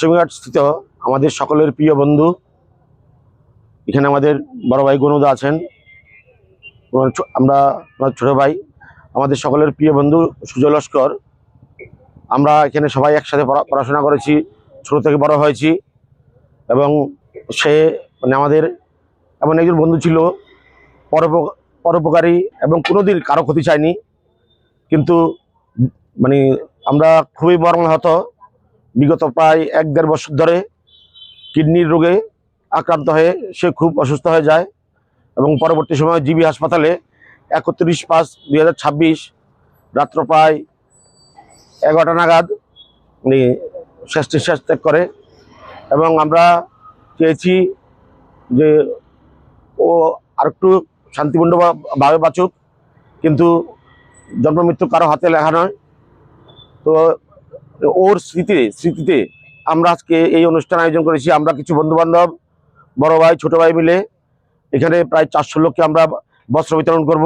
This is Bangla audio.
সিংহাট স্থিত আমাদের সকলের প্রিয় বন্ধু, এখানে আমাদের বড় ভাই গনুদা আছেন, আমরা ছোট ভাই, আমাদের সকলের প্রিয় বন্ধু সুজয় লস্কর। আমরা এখানে সবাই একসাথে পড়াশোনা করেছি, ছোট থেকে বড় হয়েছি। এবং সে আমাদের এমন একজন বন্ধু ছিল, পরোপকারী এবং কোনোদিন কারো ক্ষতি চায়নি। কিন্তু আমরা খুবই মর্মাহত। বিগত প্রায় 1-1.5 বছর ধরে কিডনির রোগে আক্রান্ত হয়ে সে খুব অসুস্থ হয়ে যায় এবং পরবর্তী সময়ে জিবি হাসপাতালে 31/5/2026 রাত্র প্রায় 11টা নাগাদ শেষ নিঃশ্বাস ত্যাগ করে। এবং আমরা চেয়েছি যে ও আরেকটু শান্তিপূর্ণভাবে বাঁচুক, কিন্তু জন্ম মৃত্যু কারো হাতে লেখা নয়। তো ওর স্মৃতিতে আমরা আজকে এই অনুষ্ঠান আয়োজন করেছি। আমরা কিছু বন্ধুবান্ধব, বড় ভাই ছোট ভাই মিলে এখানে প্রায় 400 লোককে আমরা বস্ত্র বিতরণ করব।